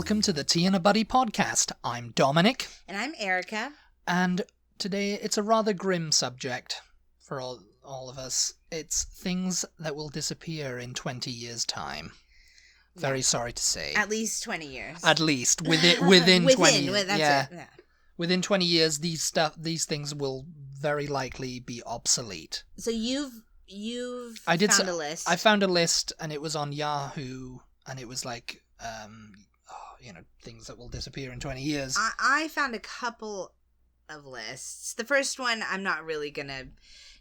welcome to the Tea and a Buddy podcast. I'm Dominic. And I'm Erica. And today it's a rather grim subject for all of us. It's things that will disappear in 20 years' time. Very sorry to say. At least 20 years. At least. Within 20 years. That's it. Yeah. Within 20 years, these things will very likely be obsolete. So you've found a list. I found a list, and it was on Yahoo, and it was like, things that will disappear in 20 years. I found a couple of lists. The first one I'm not really going to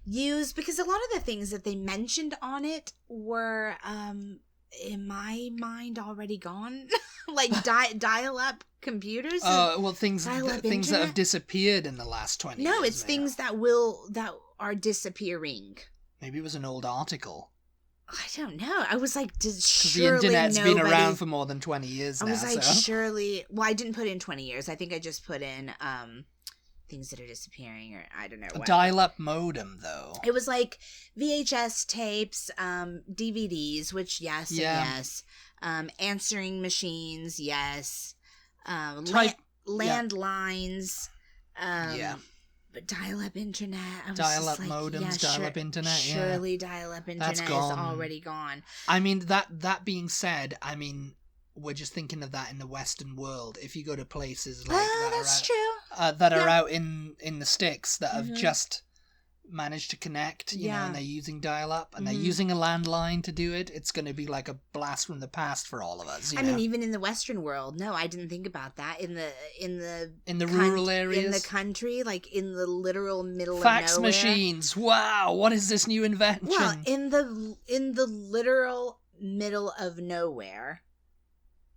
use because a lot of the things that they mentioned on it were, in my mind, already gone. Like dial-up computers. Things that have disappeared in the last 20 years. No, it's things that are disappearing. Maybe it was an old article. I don't know. I was like, the internet's been around for more than 20 years now. I was like, surely... Well, I didn't put in 20 years. I think I just put in things that are disappearing, or I don't know. A dial-up modem, though. It was like VHS tapes, DVDs, which yes and yes. Answering machines, yes. Landlines. But dial-up internet. Dial-up modems, dial-up internet, surely dial-up internet is already gone. I mean, that being said, we're just thinking of that in the Western world. If you go to places like that are out in the sticks that have just managed to connect, you know, and they're using dial-up and they're using a landline to do it, it's going to be like a blast from the past for all of us. You know? Even in the Western world, no, I didn't think about that. In the rural areas, in the country, like in the literal middle of fax nowhere. machines. Wow, what is this new invention? Well, in the literal middle of nowhere,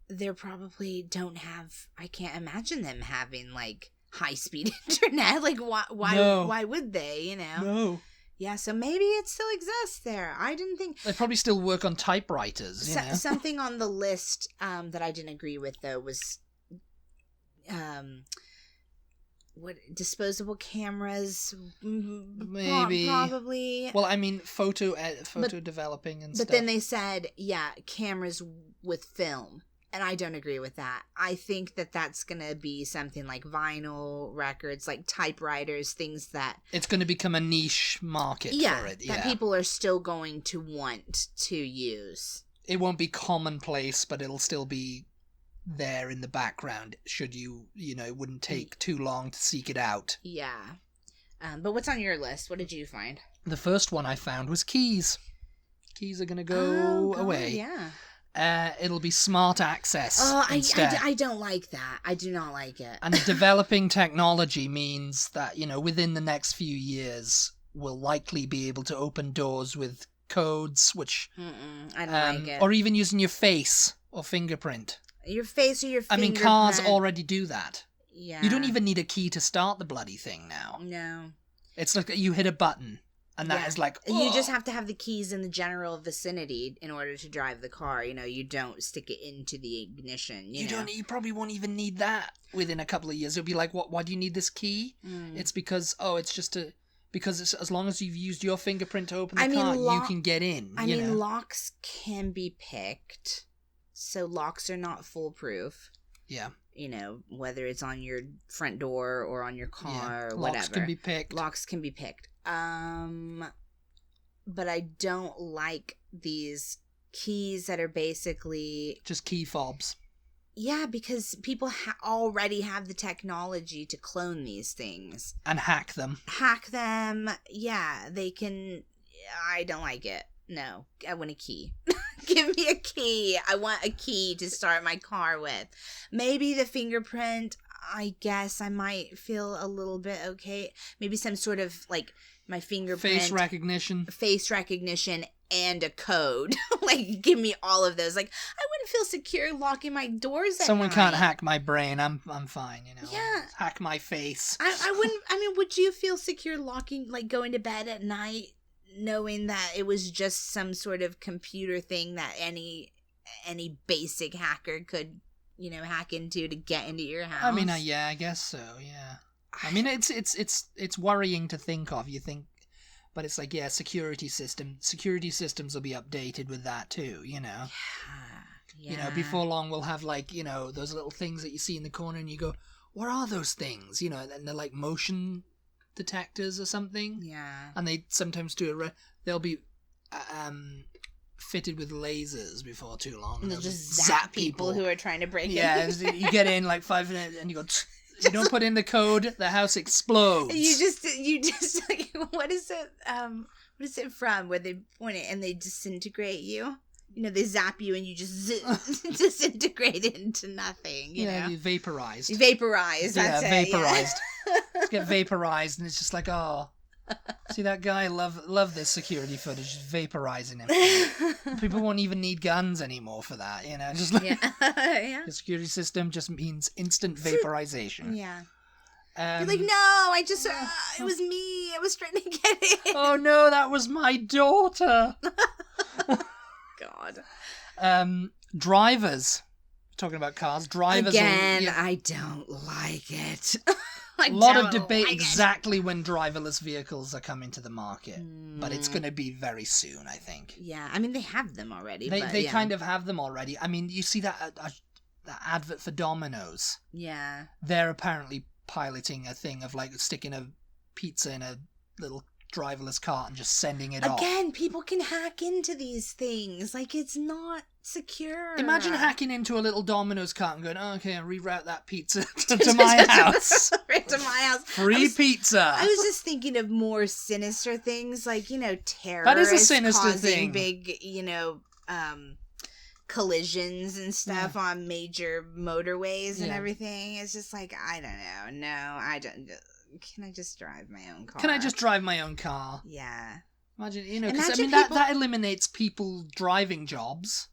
they probably don't have. I can't imagine them having like high-speed internet. Like, why would they, you know? No. Yeah, so maybe it still exists there. I didn't think... They probably still work on typewriters, you know? Something on the list that I didn't agree with, though, was... disposable cameras? Maybe. Probably. Well, photo developing and stuff. But then they said, cameras with film. And I don't agree with that. I think that that's going to be something like vinyl records, like typewriters, things that... It's going to become a niche market for it. That people are still going to want to use. It won't be commonplace, but it'll still be there in the background should it wouldn't take too long to seek it out. Yeah. But what's on your list? What did you find? The first one I found was keys. Keys are going to go away. Yeah. It'll be smart access instead. I don't like that. I do not like it. And developing technology means that, within the next few years, we'll likely be able to open doors with codes, which... I don't like it. Or even using your face or fingerprint. Your face or your fingerprint. Cars already do that. Yeah. You don't even need a key to start the bloody thing now. No. It's like you hit a button. And that is like... Oh. You just have to have the keys in the general vicinity in order to drive the car. You don't stick it into the ignition. You probably won't even need that within a couple of years. It'll be like, why do you need this key? It's because, because it's, as long as you've used your fingerprint to open the car, you can get in. Locks can be picked. So locks are not foolproof. Yeah. Whether it's on your front door or on your car or whatever. Locks can be picked. But I don't like these keys that are basically... just key fobs. Yeah, because people already have the technology to clone these things. And hack them. Yeah, they can... I don't like it. No, I want a key. Give me a key. I want a key to start my car with. Maybe the fingerprint, I guess I might feel a little bit okay. Maybe some sort of, like, my fingerprint. Face recognition and a code. Like, give me all of those. Like, I wouldn't feel secure locking my doors at Someone night. can't hack my brain. I'm fine, Yeah. Hack my face. I wouldn't, would you feel secure locking, like, going to bed at night knowing that it was just some sort of computer thing that any basic hacker could, hack into to get into your house? I guess so, yeah. It's worrying to think of. You think, but it's like, security systems will be updated with that too, Yeah. Yeah. You know, before long we'll have like, you know, those little things that you see in the corner and you go, what are those things? You know, and they're like motion detectors or something. Yeah. And they sometimes they'll be fitted with lasers before too long. And they'll just zap people who are trying to break in. Yeah, you get in like 5 minutes and you go, you don't put in the code, the house explodes. You just like, what is it from where they point it and they disintegrate you? You know, they zap you and you just disintegrate into nothing, you know? You vaporized. Vaporized, that's it. Vaporized. Just get vaporized and it's just like, oh, see that guy? Love this security footage, just vaporizing him. People won't even need guns anymore for that, you know? Just like, yeah. The security system just means instant vaporization. Yeah. You're like, no, it was me. I was trying to get in. Oh no, that was my daughter. God. Drivers. Talking about cars, drivers. Again, I don't like it. A lot of debate exactly when driverless vehicles are coming to the market, but it's going to be very soon, I think. Yeah, I mean, they have them already. They kind of have them already. I mean, you see that advert for Domino's. Yeah. They're apparently piloting a thing of like sticking a pizza in a little driverless cart and just sending it off. Again, people can hack into these things. Like, it's not secure. Imagine hacking into a little Domino's cart and going, oh, okay, I'll reroute that pizza to my house. Right to my house. Free pizza. I was just thinking of more sinister things, like, you know, terrorists that is a sinister causing thing. Big, you know, collisions and stuff on major motorways and everything. It's just like, I don't know. No, I don't. Can I just drive my own car? Can I just drive my own car? Yeah. Imagine, you know, because I mean, that eliminates people driving jobs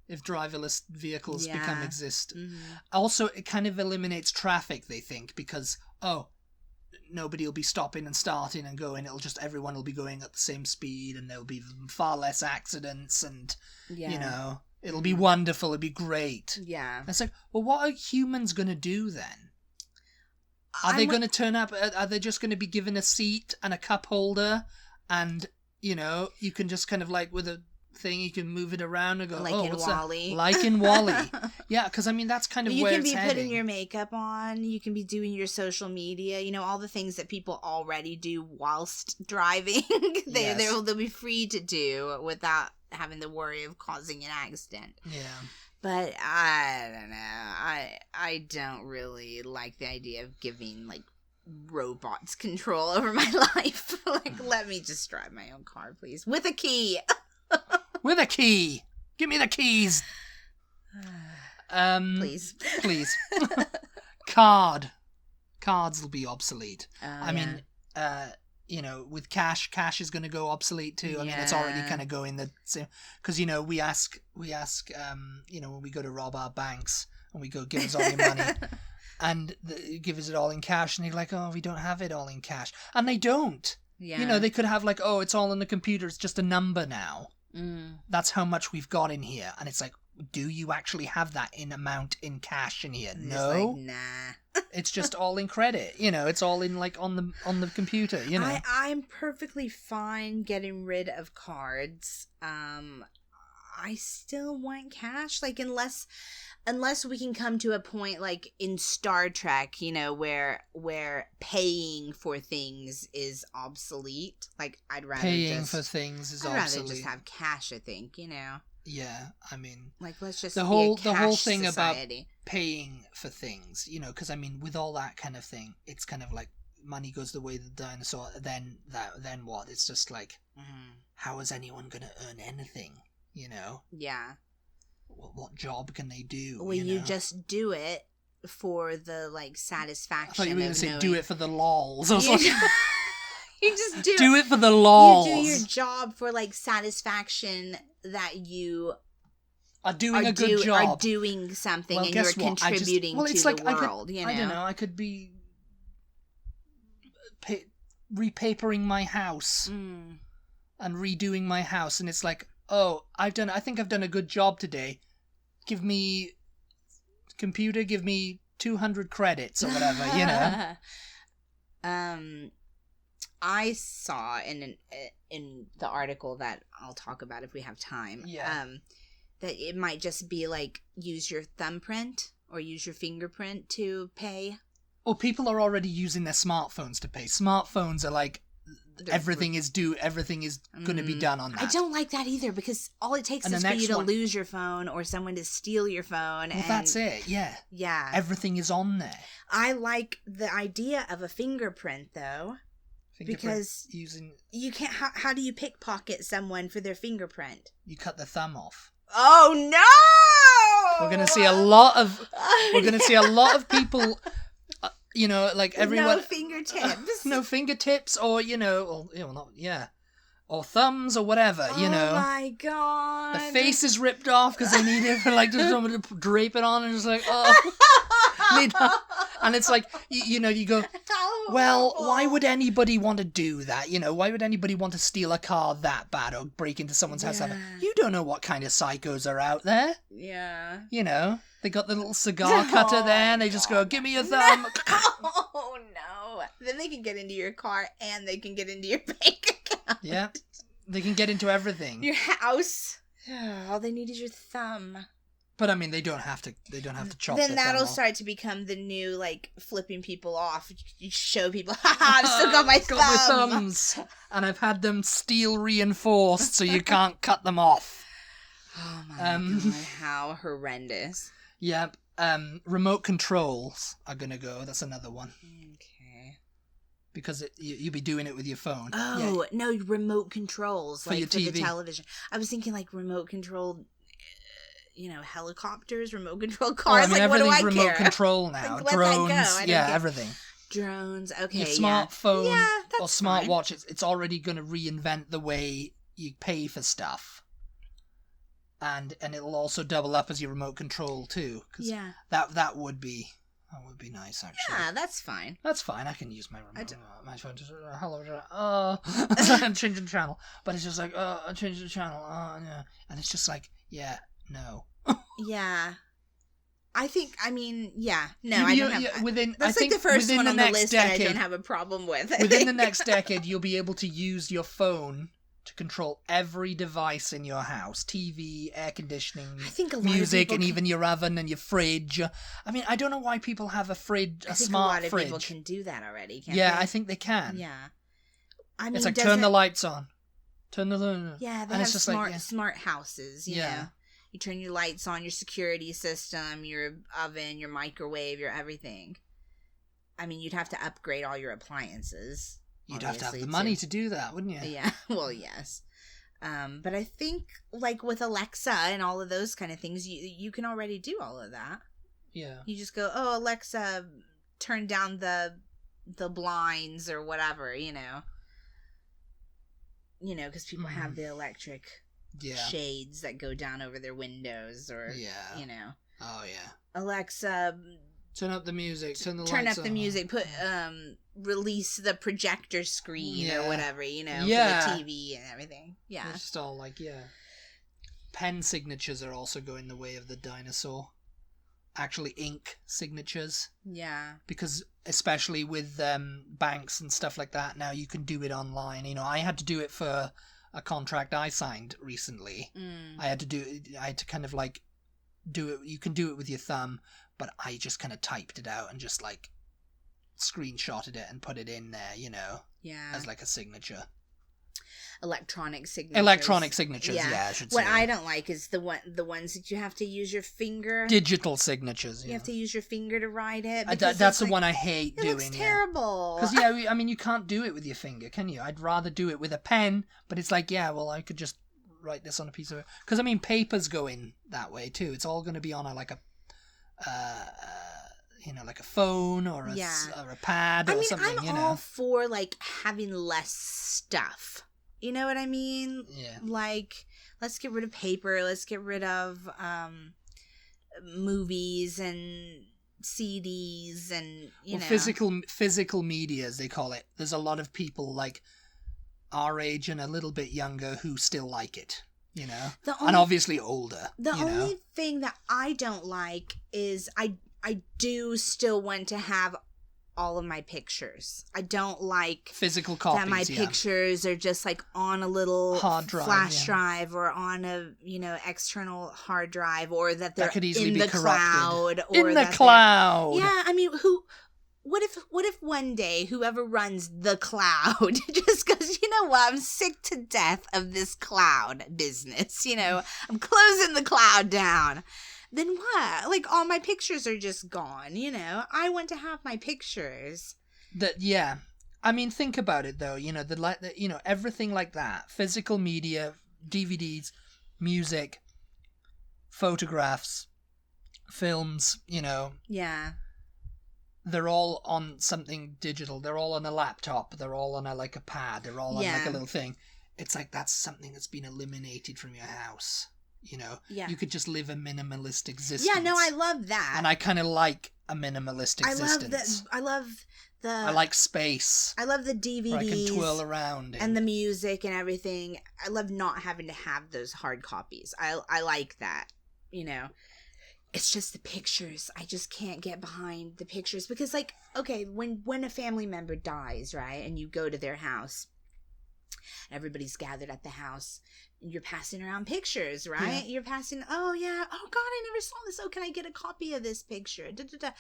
if driverless vehicles exist. Mm-hmm. Also, it kind of eliminates traffic, they think, because, nobody will be stopping and starting and going. Everyone will be going at the same speed and there'll be far less accidents and, you know, it'll be wonderful, it'll be great. Yeah. And it's like, well, what are humans going to do then? Are they going to turn up? Are they just going to be given a seat and a cup holder, and you know you can just kind of like with a thing you can move it around and go, like in WALL-E. Like in WALL-E, yeah. Because I mean that's kind of where it's heading. You can be putting your makeup on. You can be doing your social media. You know all the things that people already do whilst driving. They'll be free to do without having the worry of causing an accident. Yeah. But I don't know. I don't really like the idea of giving like robots control over my life. Like, let me just drive my own car, please, with a key. With a key. Give me the keys. Please. Cards will be obsolete. I mean, you know, with cash is going to go obsolete too. I mean, it's already kind of going the same. Because, you know, we ask, you know, when we go to rob our banks and we go, give us all your money. And give us it all in cash. And they're like, oh, we don't have it all in cash. And they don't. Yeah. You know, they could have like, oh, it's all in the computer. It's just a number now. That's how much we've got in here. And it's like, do you actually have that in amount in cash in here? No. Like, nah. It's just all in credit. You know, it's all in like on the computer, you know. I'm perfectly fine getting rid of cards. I still want cash, like unless we can come to a point like in Star Trek, you know, where paying for things is obsolete. Like I'd rather just have cash, I think, you know. Yeah, I mean, like let's just the whole thing society. About paying for things, you know, because I mean, with all that kind of thing, it's kind of like money goes the way of the dinosaur. Then what? It's just like, how is anyone going to earn anything? You know? Yeah. What job can they do? Well, you just do it for the like satisfaction. I thought you were going to say knowing... do it for the lols. I was like, you just do it for the lols. You do your job for like satisfaction that you are doing a good job. Are doing something and you're contributing to the world. You know? I don't know. I could be repapering my house and redoing my house, and it's like, oh, I think I've done a good job today. Give me 200 credits or whatever, you know. I saw in the article that I'll talk about if we have time. Yeah. that it might just be like use your thumbprint or use your fingerprint to pay. Well, people are already using their smartphones to pay. Smartphones are like everything is going to be done on that. I don't like that either, because all it takes is for you to lose your phone or someone to steal your phone. Well, that's it. Yeah. Yeah. Everything is on there. I like the idea of a fingerprint, though. Because you can't. How do you pickpocket someone for their fingerprint? You cut the thumb off. Oh no! We're gonna see a lot of. We're gonna see a lot of people. Like everyone. No fingertips. No fingertips, or or thumbs or whatever. Oh my god! The face is ripped off because they need it for like just someone to drape it on, and just like need that. And it's like you go. Well, why would anybody want to do that? Why would anybody want to steal a car that bad or break into someone's house that bad? You don't know what kind of psychos are out there. Yeah. They got the little cigar cutter there and they just go, give me your thumb. Oh, no. Then they can get into your car and they can get into your bank account. Yeah. They can get into everything. Your house. All they need is your thumb. But I mean, they don't have to chop. Then that'll start to become the new, like, flipping people off. You show people, haha, I've still got my thumb. Got my thumbs, and I've had them steel reinforced, so you can't cut them off. Oh my god, how horrendous! Yep. Remote controls are gonna go. That's another one. Okay. Because you'll be doing it with your phone. Oh no, remote controls for your TV. For the television. I was thinking like remote control. Helicopters, remote control cars. What do I remote care? control now. Like, drones, everything. Drones, okay. Your smartphone or smartwatch, fine. It's already going to reinvent the way you pay for stuff. And it'll also double up as your remote control too. Cause that would be nice, actually. Yeah, that's fine. That's fine. I can use my remote. My phone to hello. I'm changing the channel, but it's just like I'm changing the channel. Yeah, and it's just like no. Yeah. I think, I don't have... That's the first one on the list decade, that I don't have a problem with. Within the next decade, you'll be able to use your phone to control every device in your house. TV, air conditioning, music, and even your oven and your fridge. I mean, I don't know why people have a smart fridge. A lot of people can do that already, can't they? I think they can. Yeah. I mean, it's like, turn the lights on. Turn the... Yeah, they have smart houses, you know. You turn your lights on, your security system, your oven, your microwave, your everything. I mean, you'd have to upgrade all your appliances. You'd have to have the money to do that, wouldn't you? Yeah, well, yes. But I think, like, with Alexa and all of those kind of things, you can already do all of that. Yeah. You just go, oh, Alexa, turn down the blinds or whatever, because people have the electric... shades that go down over their windows, or Oh yeah. Alexa, turn up the music. Turn up the music. Put release the projector screen or whatever. For the TV and everything. Yeah. It's just all like pen signatures are also going the way of the dinosaur. Actually, ink signatures. Yeah. Because especially with banks and stuff like that, now you can do it online. I had to do it for a contract I signed recently. I had to kind of like do it. You can do it with your thumb, but I just kind of typed it out and just like screenshotted it and put it in there, as like a signature. Electronic signatures. Yeah, I should say. What I don't like is the ones that you have to use your finger. Digital signatures. You have to use your finger to write it. That's the one I hate doing. It looks terrible. Because I mean, you can't do it with your finger, can you? I'd rather do it with a pen, but it's like, I could just write this on a piece of... Because I mean, papers go in that way too. It's all going to be on like a phone or a pad or something. I'm all for like having less stuff. You know what I mean? Yeah. Like, let's get rid of paper. Let's get rid of movies and CDs and, physical media, as they call it. There's a lot of people like our age and a little bit younger who still like it, and obviously older. The only thing that I don't like is I do still want to have all of my pictures. I don't like physical copies. That my pictures are just like on a little hard drive, flash drive or on a external hard drive, or that they're could easily in be the corrupted. cloud. Or in the cloud. Yeah, I mean, What if one day whoever runs the cloud just goes, you know what, I'm sick to death of this cloud business, I'm closing the cloud down. Then what? Like, all my pictures are just gone, I want to have my pictures. Yeah. I mean, think about it though, everything like that, physical media, DVDs, music, photographs, films, Yeah. They're all on something digital. They're all on a laptop. They're all on a pad. They're all on like a little thing. It's like that's something that's been eliminated from your house. Yeah. You could just live a minimalist existence. Yeah, no, I love that. And I kind of like a minimalist existence. I like space. I love the DVDs. Where I can twirl around. And the music and everything. I love not having to have those hard copies. I like that, It's just the pictures. I just can't get behind the pictures. Because, like, okay, when a family member dies, right, and you go to their house, everybody's gathered at the house, and you're passing around pictures, right? Yeah. You're passing, oh, yeah, oh, God, I never saw this. Oh, can I get a copy of this picture? Da, da, da.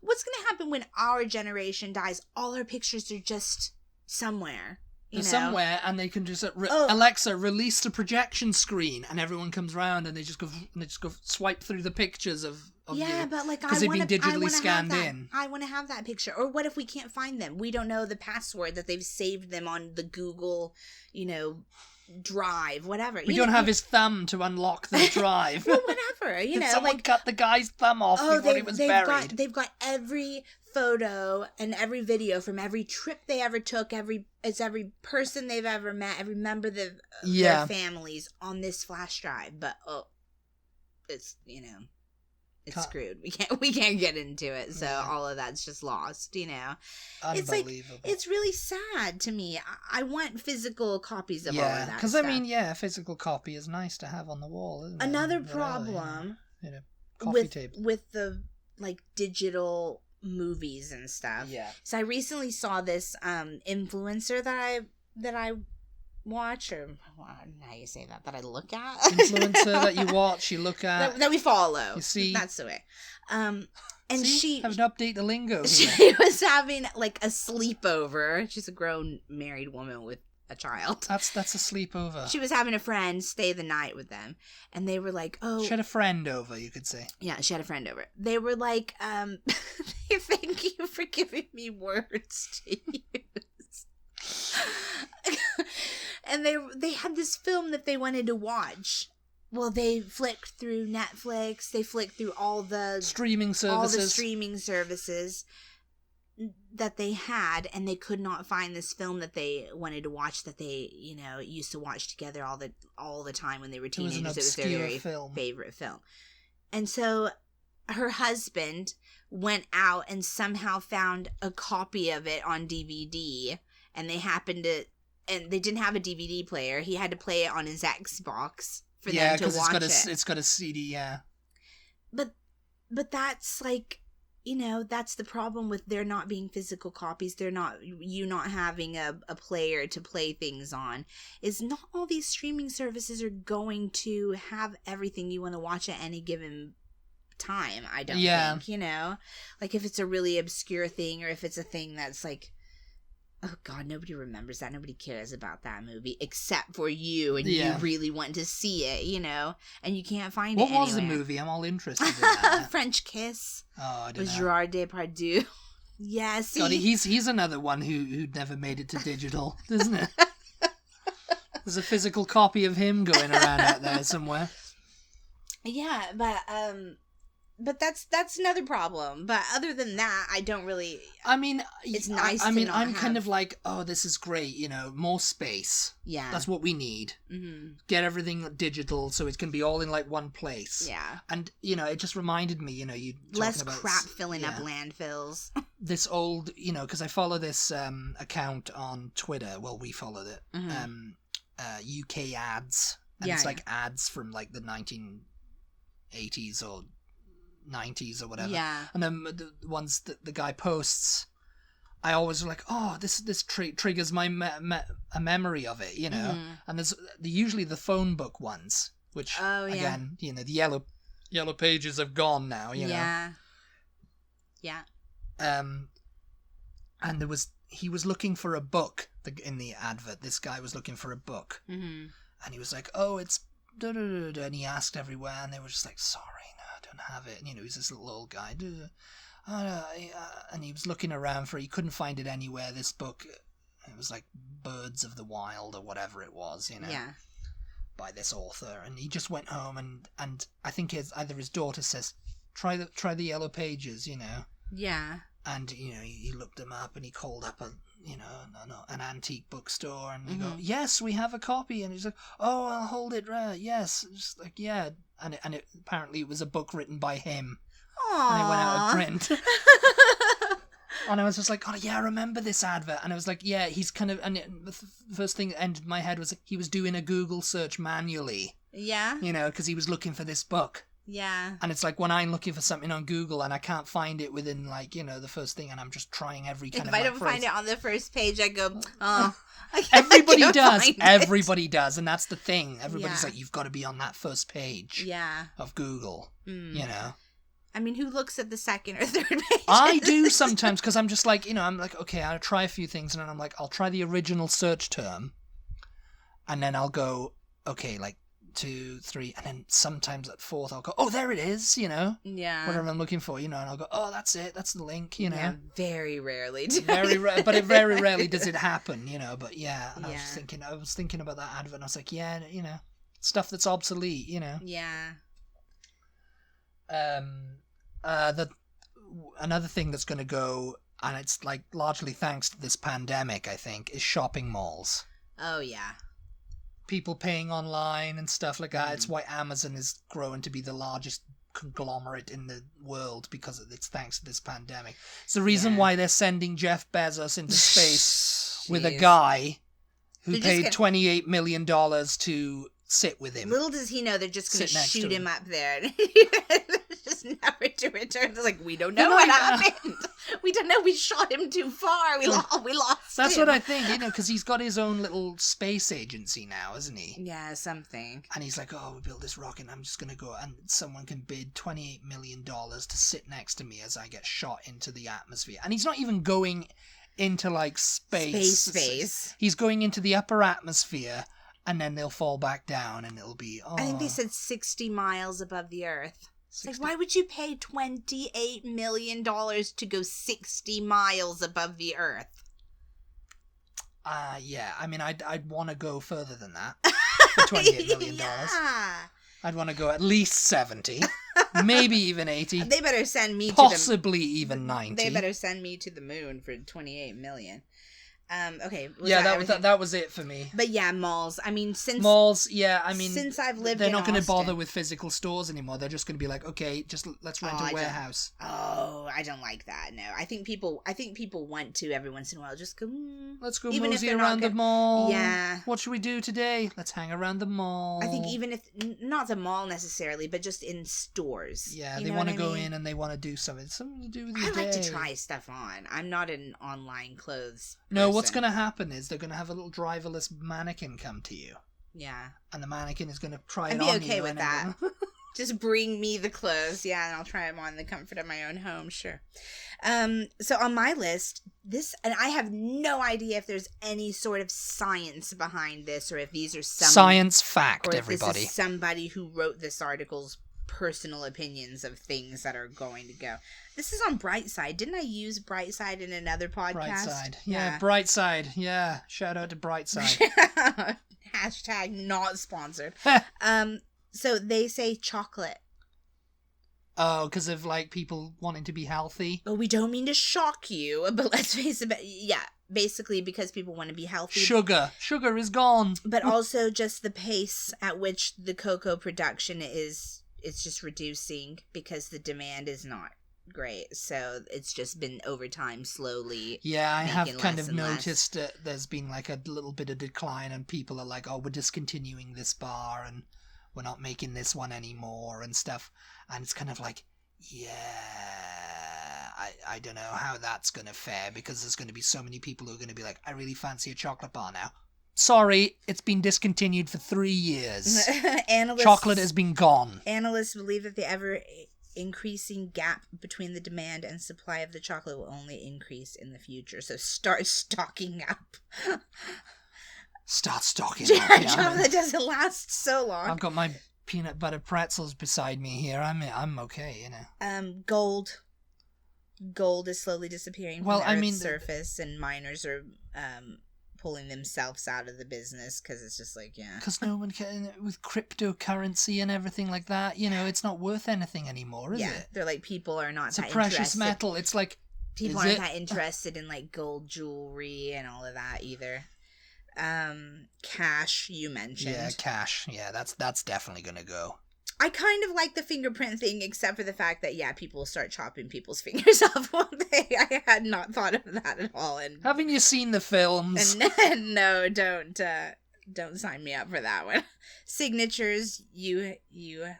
What's going to happen when our generation dies? All our pictures are just somewhere. Somewhere, and they can just Alexa, release the projection screen, and everyone comes around and they just go swipe through the pictures of yeah, you, but like because they've been digitally scanned in. I want to have that picture. Or what if we can't find them? We don't know the password that they've saved them on the Google, Drive, whatever. We don't have his thumb to unlock the drive. Well, whatever, Did someone cut the guy's thumb off before he was buried? They've got every photo and every video from every trip they ever took, every person they've ever met, every member of their families on this flash drive. But it's it's screwed. We can't get into it, so all of that's just lost. Unbelievable. It's really sad to me. I want physical copies of all of that. Because a physical copy is nice to have on the wall. Isn't Another it? problem coffee table with the digital movies and stuff. Yeah. So I recently saw this influencer that I watch, or how you say that I look at. Influencer that you watch, you look at, that we follow. You see, that's the way. And she have to update the lingo. She was having like a sleepover. She's a grown married woman with a child. That's a sleepover. She was having a friend stay the night with them, and they were like, "Oh." She had a friend over, you could say. Yeah, she had a friend over. They were like, "Thank you for giving me words to use." And they had this film that they wanted to watch. Well, they flicked through Netflix. They flicked through all the streaming services that they had, and they could not find this film that they wanted to watch, that they used to watch together all the time when they were teenagers. It was their very favorite film. And so her husband went out and somehow found a copy of it on DVD, and they didn't have a DVD player. He had to play it on his Xbox for them to watch it. It's got a CD, yeah. But that's like, that's the problem with there not being physical copies. You not having a player to play things on. Is not all these streaming services are going to have everything you want to watch at any given time, I don't think, Like if it's a really obscure thing, or if it's a thing that's like, oh God, nobody remembers that. Nobody cares about that movie except for you, and you really want to see it, and you can't find it anywhere. What was the movie? I'm all interested in that. French Kiss. Oh, I don't know. Gerard Depardieu. Yeah, see? God, he's another one who never made it to digital, isn't it? There's a physical copy of him going around out there somewhere. Yeah, but that's another problem. But other than that, I don't really. I mean, it's nice. I'm kind of like, oh, this is great. More space. Yeah, that's what we need. Mm-hmm. Get everything digital so it can be all in like one place. Yeah, and it just reminded me, you less crap filling up landfills. This old, because I follow this account on Twitter. Well, we followed it. Mm-hmm. UK ads, and it's like ads from like the 1980s or 90s or whatever. Yeah. And then the ones that the guy posts I always like, oh, this triggers my a memory of it, you know. And there's usually the phone book ones, which again, you know, the yellow pages have gone now, you know. Yeah. And he was looking for a book in the advert. This guy was looking for a book, and he was like, oh, it's da da da da, and he asked everywhere, and they were just like, sorry, no, I don't have it. And, you know, he's this little old guy. And he was looking around he couldn't find it anywhere, this book. It was like Birds of the Wild or whatever it was, you know, by this author. And he just went home and I think either his daughter says, try the yellow pages, you know. Yeah. And, you know, he looked them up and he called up an antique bookstore and he go, yes, we have a copy. And he's like, oh, I'll hold it. Yes. Just like, yeah. And it apparently it was a book written by him. Aww. And it went out of print. And I was just like, oh, yeah, I remember this advert. And I was like, yeah, he's kind of... And the first thing that entered my head was he was doing a Google search manually. Yeah. You know, because he was looking for this book. Yeah. And it's like when I'm looking for something on Google and I can't find it within, like, you know, the first thing, and I'm just trying every kind of... If I don't find it on the first page, I go, Everybody does. Everybody does. And that's the thing. Everybody's like, you've got to be on that first page of Google, you know? I mean, who looks at the second or third page? I do sometimes, because I'm just like, you know, I'm like, okay, I'll try a few things, and then I'm like, I'll try the original search term, and then I'll go, okay, like 2, 3, and then sometimes at 4th I'll go, oh, there it is, you know? Yeah. Whatever I'm looking for, you know, and I'll go, oh, that's it, that's the link, you know? Yeah, very rarely. But it very rarely does it happen, you know, but yeah, and I was thinking about that advert, and I was like, yeah, you know, stuff that's obsolete, you know? Yeah. Another thing that's going to go, and it's like largely thanks to this pandemic, I think, is shopping malls. Oh yeah, people paying online and stuff like that. It's why Amazon is growing to be the largest conglomerate in the world, because it's thanks to this pandemic. It's the reason why they're sending Jeff Bezos into space with a guy who paid $28 million to sit with him. Little does he know they're just going to shoot him up there. Just never to return. They're like, we don't know what happened. We don't know. We shot him too far. We lost That's him. what I think, you know, because he's got his own little space agency now, isn't he? Yeah, something. And he's like, oh, we built this rocket and I'm just going to go, and someone can bid $28 million to sit next to me as I get shot into the atmosphere. And he's not even going into, like, space. He's going into the upper atmosphere, and then they'll fall back down, and it'll be, I think they said 60 miles above the Earth. It's like, why would you pay $28 million to go 60 miles above the Earth? Yeah. I mean, I'd want to go further than that for $28 million. Yeah. I'd want to go at least 70, maybe even 80. They better send me possibly even 90. They better send me to the moon for $28 million. Okay. That was it for me. But yeah, malls. I mean, since I've lived, they're not going to bother with physical stores anymore. They're just going to be like, okay, just let's rent a warehouse. I don't like that. No, I think people want to every once in a while just go. Let's go mosey around the mall. Yeah. What should we do today? Let's hang around the mall. I think even if not the mall necessarily, but just in stores. Yeah, they want to go in and they want to do something to do with your day. I like to try stuff on. I'm not an online clothes. No, what's going to happen is they're going to have a little driverless mannequin come to you. Yeah. And the mannequin is going to try it on you. I'd be okay with that. Just bring me the clothes. Yeah, and I'll try them on in the comfort of my own home. Sure. So on my list, and I have no idea if there's any sort of science behind this, or if these are some science fact, or if everybody. This is somebody who wrote this article's personal opinions of things that are going to go. This is on Brightside. Didn't I use Brightside in another podcast? Brightside. Yeah, Brightside. Yeah. Shout out to Brightside. Hashtag not sponsored. So they say chocolate. Oh, because of, like, people wanting to be healthy? Oh, we don't mean to shock you, but let's face it. Yeah, basically because people want to be healthy. Sugar is gone. But also just the pace at which the cocoa production is, it's just reducing because the demand is not great. So it's just been over time slowly. Yeah, I have kind of noticed there's been like a little bit of decline, and people are like, oh, we're discontinuing this bar and we're not making this one anymore and stuff. And it's kind of like, yeah, I don't know how that's going to fare, because there's going to be so many people who are going to be like, I really fancy a chocolate bar now. Sorry, it's been discontinued for 3 years. Chocolate has been gone. Analysts believe that the ever-increasing gap between the demand and supply of the chocolate will only increase in the future. So start stocking up. Start stocking up. Chocolate doesn't last so long. I've got my peanut butter pretzels beside me here. I'm okay, you know. Gold is slowly disappearing from the Earth's surface, and miners are pulling themselves out of the business because it's just like, yeah. Because no one can, with cryptocurrency and everything like that, you know, it's not worth anything anymore, is it? Yeah, they're like, people are not that interested. It's a precious metal. It's like, people aren't that interested in like gold jewelry and all of that either. Cash, you mentioned. Yeah, cash. Yeah, that's definitely gonna go. I kind of like the fingerprint thing, except for the fact that, yeah, people will start chopping people's fingers off one day. I had not thought of that at all. And haven't you seen the films? No, don't sign me up for that one. Signatures, you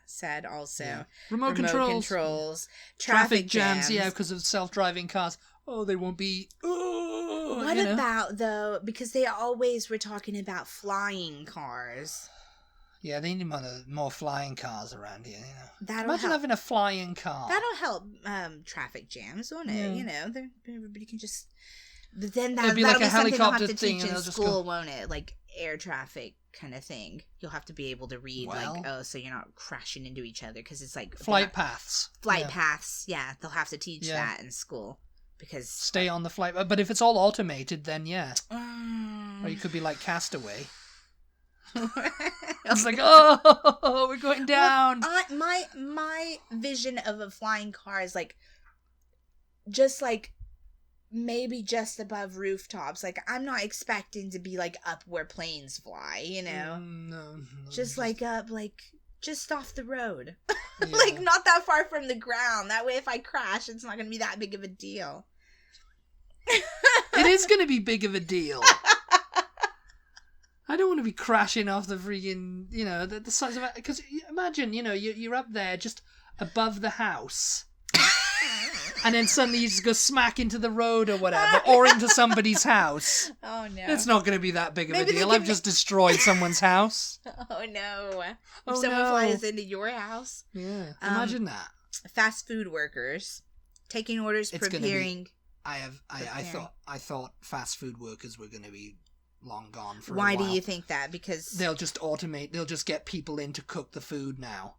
said also. Yeah. Remote controls. Traffic jams, yeah, because of self-driving cars. Oh, they won't be... what about, though, because they always were talking about flying cars. Yeah, they need more flying cars around here, you know. Imagine having a flying car. That'll help traffic jams, won't it? Yeah. You know, everybody can just... But then that'll be like a helicopter thing in school, won't it? Like air traffic kind of thing. You'll have to be able to read, so you're not crashing into each other, because it's like... Flight paths. Flight paths, yeah. They'll have to teach that in school. Because... Stay on the flight... But if it's all automated, then yeah. Or you could be like Castaway. I was like, oh, we're going down. Well, my vision of a flying car is like, just like maybe just above rooftops. Like, I'm not expecting to be like up where planes fly, you know. No, just like up, like just off the road, like not that far from the ground. That way, if I crash, it's not gonna be that big of a deal. It is gonna be big of a deal. I don't want to be crashing off the freaking, you know, the size of it. Because imagine, you know, you're up there just above the house. And then suddenly you just go smack into the road or whatever. Or into somebody's house. Oh, no. It's not going to be that big of a deal. I've just destroyed someone's house. Oh, no. If someone flies into your house. Yeah. Imagine that. Fast food workers. Taking orders, preparing. I thought fast food workers were going to be long gone for Why a while. do you think that? Because they'll just automate. They'll just get people in to cook the food now.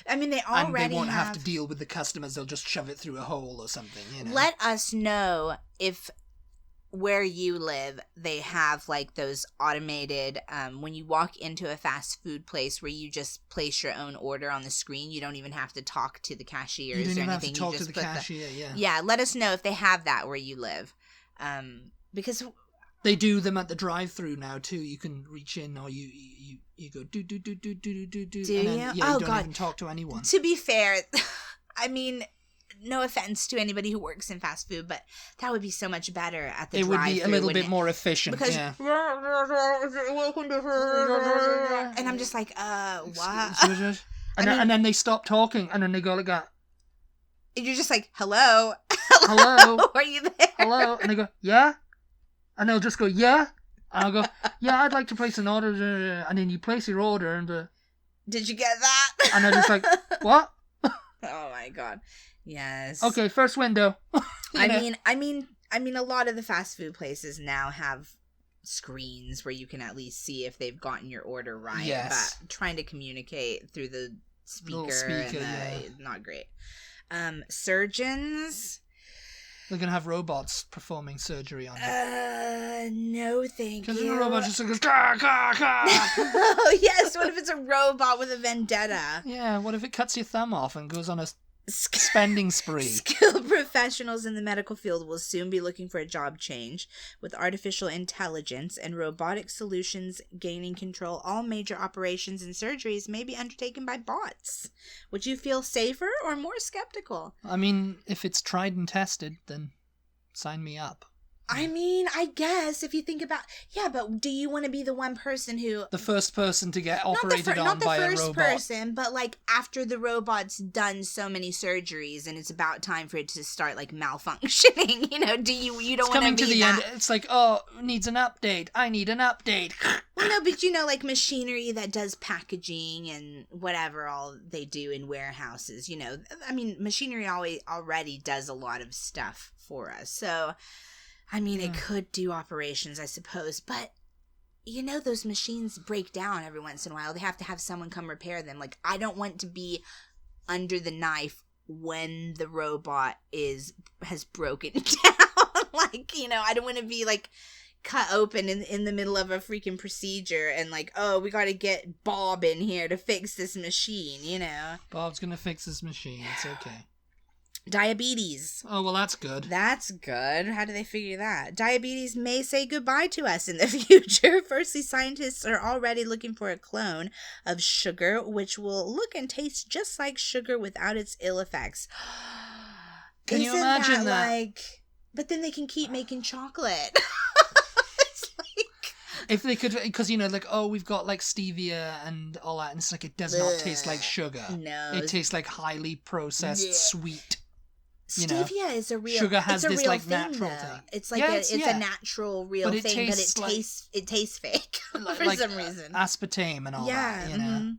I mean, they already and they won't have to deal with the customers. They'll just shove it through a hole or something. You know. Let us know if where you live they have like those automated. When you walk into a fast food place where you just place your own order on the screen, you don't even have to talk to the cashiers you don't or even anything. Have to talk to the cashier. Yeah. Let us know if they have that where you live, because. They do them at the drive-through now too. You can reach in, or you go do, and then, you? You don't even talk to anyone. To be fair, I mean, no offense to anybody who works in fast food, but that would be so much better at the drive-through. It would be a little bit more efficient. Because yeah. And I'm just like, what? And then they stop talking, and then they go like that. And you're just like, hello, are you there? Hello, and they go, yeah. And they'll just go, yeah. And I'll go, yeah, I'd like to place an order. And then you place your order. And did you get that? And they're just like, what? Oh, my God. Yes. Okay, first window. I mean, a lot of the fast food places now have screens where you can at least see if they've gotten your order right. Yes. But trying to communicate through the speaker not great. Surgeons... They're going to have robots performing surgery on you. No thank you. Because the robot just goes, gah, gah, gah. Oh, yes. What if it's a robot with a vendetta? Yeah, what if it cuts your thumb off and goes on a spending spree? Skilled professionals in the medical field will soon be looking for a job change. With artificial intelligence and robotic solutions gaining control, all major operations and surgeries may be undertaken by bots. Would you feel safer or more skeptical? I mean, if it's tried and tested, then sign me up. I mean, I guess if you think about... Yeah, but do you want to be the one person who... The first person to get operated on by a robot. Not the first person, but like after the robot's done so many surgeries and it's about time for it to start like malfunctioning, you know, you don't want to be coming to the end. It's like, oh, needs an update. I need an update. Well, no, but you know, like machinery that does packaging and whatever all they do in warehouses, you know. I mean, machinery already does a lot of stuff for us. So... I mean, it could do operations, I suppose, but, you know, those machines break down every once in a while. They have to have someone come repair them. Like, I don't want to be under the knife when the robot has broken down. Like, you know, I don't want to be, like, cut open in the middle of a freaking procedure and, like, oh, we got to get Bob in here to fix this machine, you know. Bob's going to fix this machine. It's okay. Diabetes. Oh, well, that's good. That's good. How do they figure that? Diabetes may say goodbye to us in the future. Firstly, scientists are already looking for a clone of sugar, which will look and taste just like sugar without its ill effects. Can you imagine that? Like, but then they can keep making chocolate. It's like... If they could, because, you know, like, oh, we've got, like, stevia and all that, and it's like, it does not taste like sugar. No. It tastes like highly processed sweet. Stevia is a real sugar has it's a this real like thing, natural though. thing. It's like it's a natural real thing, but it tastes fake for some reason. Aspartame and all that, you know.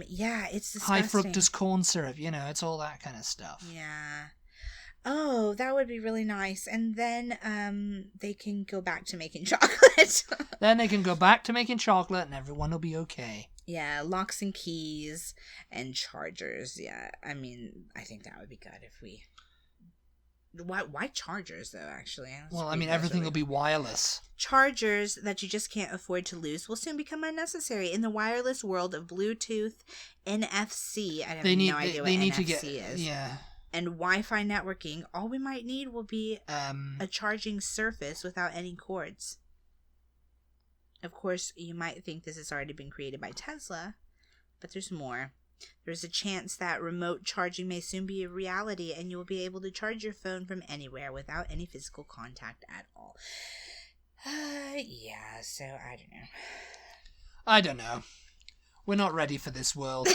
Yeah, it's disgusting. High fructose corn syrup, you know, it's all that kind of stuff. Yeah. Oh, that would be really nice. And then they can go back to making chocolate. Then they can go back to making chocolate and everyone will be okay. Yeah, locks and keys and chargers. Yeah, I mean, I think that would be good if we... Why chargers, though, actually? Well, I mean, everything will be wireless. Chargers that you just can't afford to lose will soon become unnecessary in the wireless world of Bluetooth, NFC. I have no idea what NFC is. Yeah. And Wi-Fi networking. All we might need will be a charging surface without any cords. Of course, you might think this has already been created by Tesla, but there's more. There's a chance that remote charging may soon be a reality, and you will be able to charge your phone from anywhere without any physical contact at all. Yeah, so I don't know. We're not ready for this world.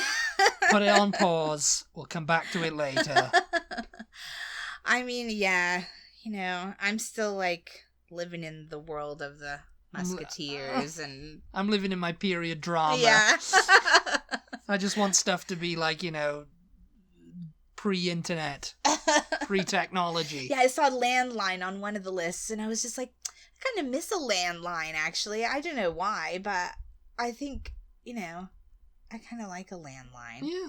Put it on pause. We'll come back to it later. I mean, yeah, you know, I'm still, like, living in the world of the Musketeers and... I'm living in my period drama. Yeah. I just want stuff to be like, you know, pre-internet, pre-technology. Yeah, I saw landline on one of the lists and I was just like, I kind of miss a landline, actually. I don't know why, but I think, you know, I kind of like a landline. Yeah.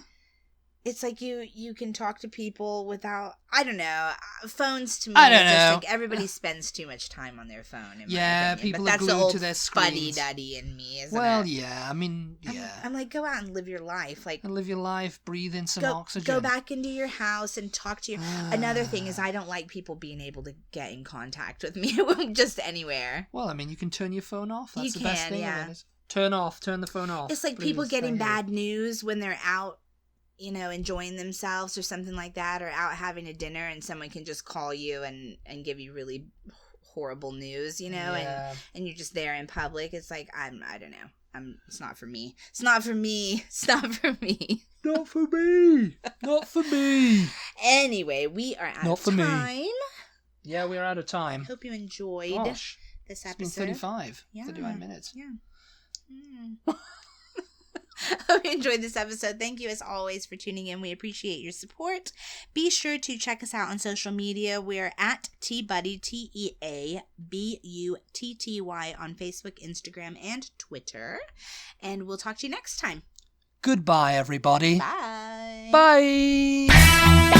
It's like you can talk to people without, I don't know, phones to me I don't are just know. like everybody spends too much time on their phone. In yeah, my opinion. people but are glued to their screens. Fuddy-duddy in me, isn't well, it? yeah, I mean, yeah. I'm like, go out and live your life. Like, live your life, breathe in some oxygen. Go back into your house and talk to your... Another thing is I don't like people being able to get in contact with me just anywhere. Well, I mean, you can turn your phone off. That's the best thing yeah. of it. Turn the phone off. It's like people getting bad news when they're out, you know, enjoying themselves or something like that, or out having a dinner and someone can just call you and give you really horrible news, you know, and you're just there in public. It's like, I don't know. It's not for me. It's not for me. It's not for me. Not for me. Not for me. Anyway, we are out of time. Yeah, we're out of time. Hope you enjoyed this episode. It's been 35 minutes. Yeah. Hope you enjoyed this episode. Thank you as always for tuning in. We appreciate your support. Be sure to check us out on social media. We're at TButty, TEABUTTY on Facebook, Instagram, and Twitter. And we'll talk to you next time. Goodbye, everybody. Bye. Bye.